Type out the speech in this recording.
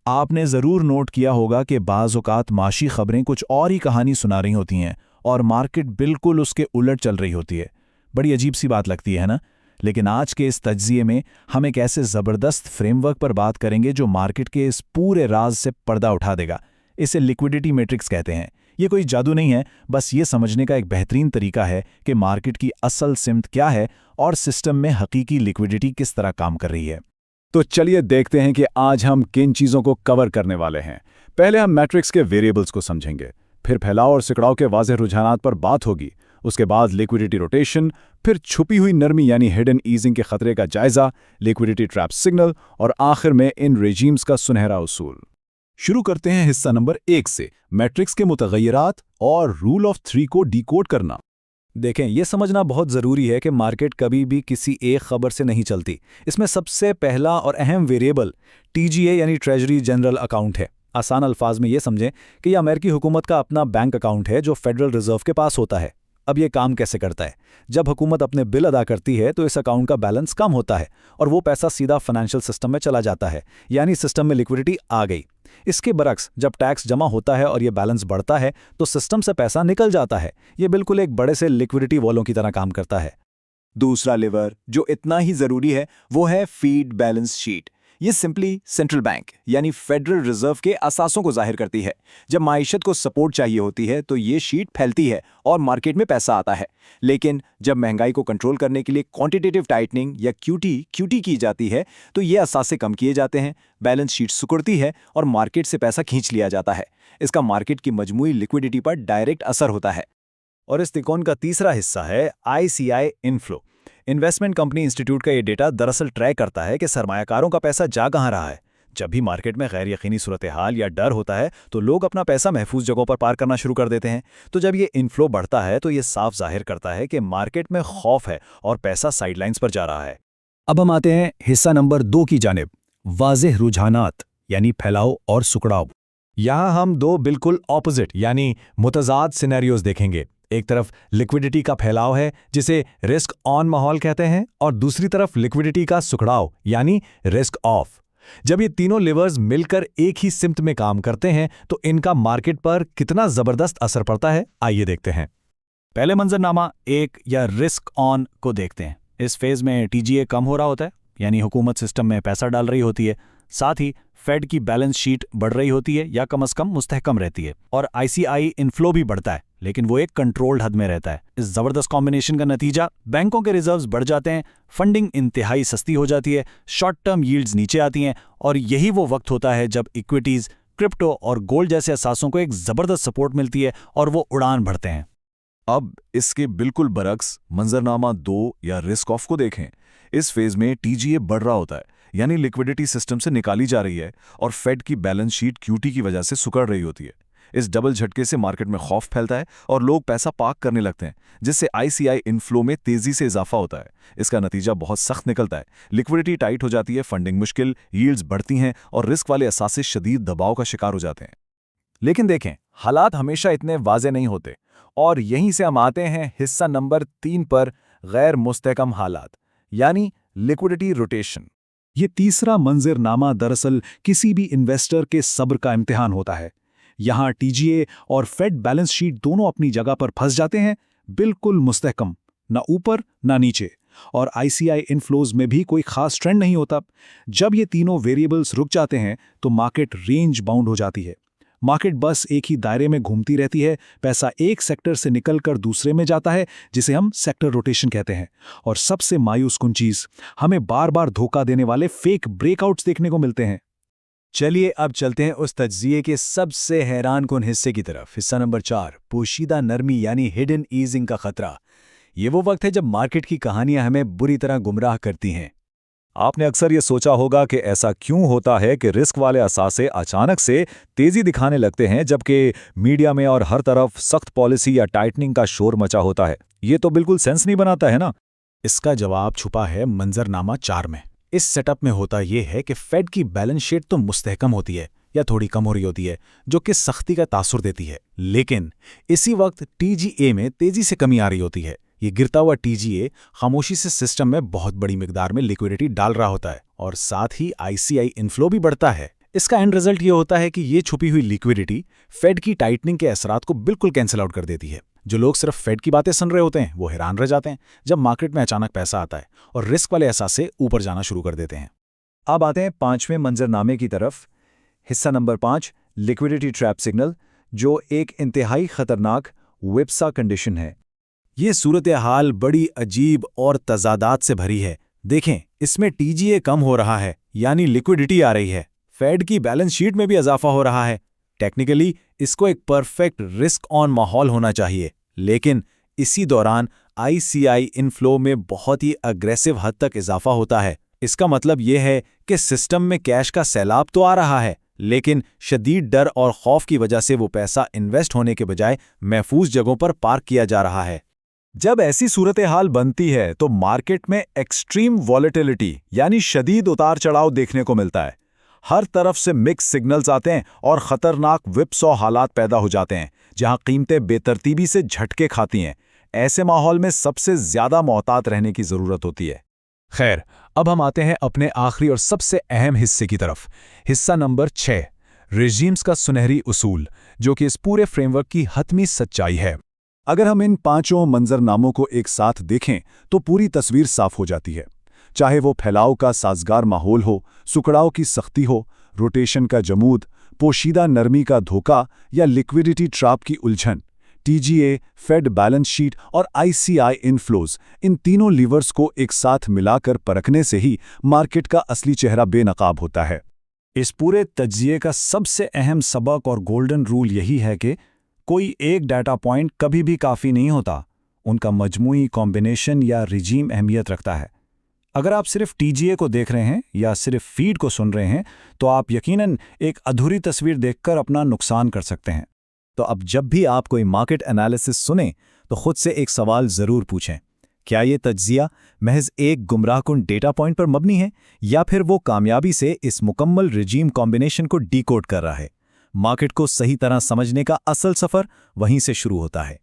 आपने ज़रूर नोट किया होगा कि बाज़ औक़ात माशी खबरें कुछ और ही कहानी सुना रही होती हैं और मार्केट बिल्कुल उसके उलट चल रही होती है। बड़ी अजीब सी बात लगती है ना? लेकिन आज के इस तज्ज़िये में हम एक ऐसे ज़बरदस्त फ्रेमवर्क पर बात करेंगे जो मार्केट के इस पूरे राज से पर्दा उठा देगा। इसे लिक्विडिटी मैट्रिक्स कहते हैं। ये कोई जादू नहीं है, बस ये समझने का एक बेहतरीन तरीका है कि मार्केट की असल सिमत क्या है और सिस्टम में हकीकी लिक्विडिटी किस तरह काम कर रही है। तो चलिए देखते हैं कि आज हम किन चीज़ों को कवर करने वाले हैं। पहले हम मैट्रिक्स के वेरिएबल्स को समझेंगे, फिर फैलाव और सिकड़ाव के वाज़ेह रुझानात पर बात होगी, उसके बाद लिक्विडिटी रोटेशन, फिर छुपी हुई नरमी यानी हिडन ईजिंग के खतरे का जायजा, लिक्विडिटी ट्रैप सिग्नल और आखिर में इन रेजीम्स का सुनहरा उसूल। शुरू करते हैं हिस्सा नंबर 1 से, मैट्रिक्स के मुतग़य्यरात और रूल ऑफ 3 को डिकोड करना। देखें, यह समझना बहुत ज़रूरी है कि मार्केट कभी भी किसी एक खबर से नहीं चलती। इसमें सबसे पहला और अहम वेरिएबल TGA यानी ट्रेजरी जनरल अकाउंट है। आसान अल्फाज में यह समझें कि यह अमेरिकी हुकूमत का अपना बैंक अकाउंट है जो फेडरल रिजर्व के पास होता है। अब यह काम कैसे करता है? जब हुकूमत अपने बिल अदा करती है तो इस अकाउंट का बैलेंस कम होता है और वो पैसा सीधा फाइनेंशियल सिस्टम में चला जाता है, यानी सिस्टम में लिक्विडिटी आ गई। इसके बरक्स जब टैक्स जमा होता है और ये बैलेंस बढ़ता है तो सिस्टम से पैसा निकल जाता है। ये बिल्कुल एक बड़े से लिक्विडिटी वॉलों की तरह काम करता है। दूसरा लेवर जो इतना ही जरूरी है वो है फीड बैलेंस शीट। ये सिंपली सेंट्रल बैंक यानी फेडरल रिजर्व के असासों को जाहिर करती है। जब माइशत को सपोर्ट चाहिए होती है तो ये शीट फैलती है और मार्केट में पैसा आता है। लेकिन जब महंगाई को कंट्रोल करने के लिए क्वांटिटेटिव टाइटनिंग या QT की जाती है तो ये असासे कम किए जाते हैं, बैलेंस शीट सिकुड़ती है और मार्केट से पैसा खींच लिया जाता है। इसका मार्केट की मजमूई लिक्विडिटी पर डायरेक्ट असर होता है। और इस त्रिकोण का तीसरा हिस्सा है ICI inflow. Investment company institute का ये डेटा दरअसल ट्रैक करता है कि सरमायाकारों का पैसा जा कहाँ रहा है। जब भी मार्केट में गैर यकीनी सूरत हाल या डर होता है तो लोग अपना पैसा महफूज जगहों पर पार करना शुरू कर देते हैं। तो जब ये इनफ्लो बढ़ता है तो ये साफ जाहिर करता है कि मार्केट में खौफ है और पैसा साइडलाइंस पर जा रहा है। अब हम आते हैं हिस्सा नंबर 2 की जानिब, वाज़ेह रुझानात यानी फैलाव और सुकड़ाव। यहाँ हम दो बिल्कुल ऑपोजिट यानी मुतजाद सिनेरियोज देखेंगे। एक तरफ लिक्विडिटी का फैलाव है जिसे रिस्क ऑन माहौल कहते हैं और दूसरी तरफ लिक्विडिटी का सुकड़ाव यानी रिस्क ऑफ। जब ये तीनों लेवर्स मिलकर एक ही सिमत में काम करते हैं तो इनका मार्केट पर कितना जबरदस्त असर पड़ता है, आइए देखते हैं। पहले मंजरनामा 1 या रिस्क ऑन को देखते हैं। इस फेज में TGA कम हो रहा होता है, यानी हुकूमत सिस्टम में पैसा डाल रही होती है, साथ ही फेड की बैलेंस शीट बढ़ रही होती है या कम से कम मुस्तहकम रहती है, और ICI इनफ्लो भी बढ़ता है, लेकिन वो एक कंट्रोल्ड हद में रहता है। इस जबरदस्त कॉम्बिनेशन का नतीजा बैंकों के रिजर्व्स बढ़ जाते हैं, फंडिंग इंतहाई सस्ती हो जाती है, शॉर्ट टर्म यील्ड्स नीचे आती हैं, और यही वो वक्त होता है जब इक्विटीज, क्रिप्टो और गोल्ड जैसे असासों को एक जबरदस्त सपोर्ट मिलती है और वो उड़ान भरते हैं। अब इसके बिल्कुल बरक्स मंजरनामा 2 या रिस्क ऑफ को देखें। इस फेज में TGA बढ़ रहा होता है, यानी लिक्विडिटी सिस्टम से निकाली जा रही है और फेड की बैलेंस शीट QT की वजह से सुकड़ रही होती है। इस डबल झटके से मार्केट में खौफ फैलता है और लोग पैसा पार्क करने लगते हैं, जिससे ICI इनफ्लो में तेजी से इजाफा होता है। इसका नतीजा बहुत सख्त निकलता है, लिक्विडिटी टाइट हो जाती है, फंडिंग मुश्किल, यील्ड्स बढ़ती हैं और रिस्क वाले असासे शदीद दबाव का शिकार हो जाते हैं। लेकिन देखें, हालात हमेशा इतने वाज़े नहीं होते और यहीं से हम आते हैं हिस्सा नंबर 3 पर, गैर मुस्तहकम हालात यानी लिक्विडिटी रोटेशन। ये तीसरा मंजरनामा दरअसल किसी भी इन्वेस्टर के सब्र का इम्तिहान होता है। यहाँ TGA और फेड बैलेंस शीट दोनों अपनी जगह पर फंस जाते हैं, बिल्कुल मुस्तहकम, ना ऊपर ना नीचे, और ICI इनफ्लोज में भी कोई खास ट्रेंड नहीं होता। जब ये तीनों वेरिएबल्स रुक जाते हैं तो मार्केट रेंज बाउंड हो जाती है। मार्केट बस एक ही दायरे में घूमती रहती है, पैसा एक सेक्टर से निकलकर दूसरे में जाता है, जिसे हम सेक्टर रोटेशन कहते हैं। और सबसे मायूस कुन चीज, हमें बार बार धोखा देने वाले फेक ब्रेकआउट्स देखने को मिलते हैं। चलिए अब चलते हैं उस तज्जिये के सबसे हैरान कुन हिस्से की तरफ। हिस्सा नंबर 4, पोशीदा नरमी यानी हिडन ईजिंग का खतरा। ये वो वक्त है जब मार्केट की कहानियां हमें बुरी तरह गुमराह करती हैं। आपने अक्सर ये सोचा होगा कि ऐसा क्यों होता है कि रिस्क वाले असासे अचानक से तेजी दिखाने लगते हैं जबकि मीडिया में और हर तरफ सख्त पॉलिसी या टाइटनिंग का शोर मचा होता है। ये तो बिल्कुल सेंस नहीं बनाता है ना। इसका जवाब छुपा है मंजरनामा 4 में। इस सेटअप में होता यह है कि फेड की बैलेंस शीट तो मुस्तहकम होती है या थोड़ी कम हो रही होती है, जो कि सख्ती का तासुर देती है, लेकिन इसी वक्त TGA में तेजी से कमी आ रही होती है। ये गिरता हुआ TGA खामोशी से सिस्टम में बहुत बड़ी मिकदार में लिक्विडिटी डाल रहा होता है और साथ ही ICI इनफ्लो भी बढ़ता है। इसका एंड रिजल्ट ये होता है कि ये छुपी हुई लिक्विडिटी फेड की टाइटनिंग के असरात को बिल्कुल कैंसिल आउट कर देती है। जो लोग सिर्फ फेड की बातें सुन रहे होते हैं वो हैरान रह जाते हैं जब मार्केट में अचानक पैसा आता है और रिस्क वाले एहसास से ऊपर जाना शुरू कर देते हैं। अब आते हैं 5वें मंजरनामे की तरफ। हिस्सा नंबर 5, लिक्विडिटी ट्रैप सिग्नल, जो एक इंतहाई खतरनाक विप्सा कंडीशन है। ये सूरत हाल बड़ी अजीब और तजादात से भरी है। देखें, इसमें टीजीए कम हो रहा है यानी लिक्विडिटी आ रही है, फेड की बैलेंस शीट में भी इजाफा हो रहा है। टेक्निकली इसको एक परफेक्ट रिस्क ऑन माहौल होना चाहिए, लेकिन इसी दौरान आईसीआई इनफ्लो में बहुत ही अग्रेसिव हद तक इजाफा होता है। इसका मतलब यह है कि सिस्टम में कैश का सैलाब तो आ रहा है, लेकिन शदीद डर और खौफ की वजह से वो पैसा इन्वेस्ट होने के बजाय महफूज जगहों पर पार्क किया जा रहा है। जब ऐसी सूरत हाल बनती है तो मार्केट में एक्सट्रीम वॉलेटिलिटी यानी शदीद उतार चढ़ाव देखने को मिलता है। हर तरफ से मिक्स सिग्नल्स आते हैं और खतरनाक विपसॉ हालात पैदा हो जाते हैं जहां कीमतें बेतरतीबी से झटके खाती हैं। ऐसे माहौल में सबसे ज्यादा मोहतात रहने की जरूरत होती है। खैर, अब हम आते हैं अपने आखिरी और सबसे अहम हिस्से की तरफ। हिस्सा नंबर 6, रेजीम्स का सुनहरी उसूल, जो कि इस पूरे फ्रेमवर्क की हतमी सच्चाई है। अगर हम इन 5 मंजरनामों को एक साथ देखें तो पूरी तस्वीर साफ हो जाती है। चाहे वो फैलाव का साजगार माहौल हो, सुकड़ाव की सख्ती हो, रोटेशन का जमूद, पोशीदा नरमी का धोखा या लिक्विडिटी ट्रैप की उलझन, टीजीए, फेड बैलेंस शीट और आईसीआई इनफ्लोज, इन तीनों लीवर्स को एक साथ मिलाकर परखने से ही मार्केट का असली चेहरा बेनकाब होता है। इस पूरे तज्जिए का सबसे अहम सबक और गोल्डन रूल यही है कि कोई एक डाटा पॉइंट कभी भी काफ़ी नहीं होता, उनका मजमूई कॉम्बिनेशन या रिजीम अहमियत रखता है। अगर आप सिर्फ टीजीए को देख रहे हैं या सिर्फ फीड को सुन रहे हैं तो आप यकीनन एक अधूरी तस्वीर देखकर अपना नुकसान कर सकते हैं। तो अब जब भी आप कोई मार्केट एनालिसिस सुने तो खुद से एक सवाल ज़रूर पूछें, क्या ये तज्जिया महज एक गुमराहकुन डेटा पॉइंट पर मबनी है या फिर वो कामयाबी से इस मुकम्मल रिजीम कॉम्बिनेशन को डीकोड कर रहा है। मार्केट को सही तरह समझने का असल सफ़र वहीं से शुरू होता है।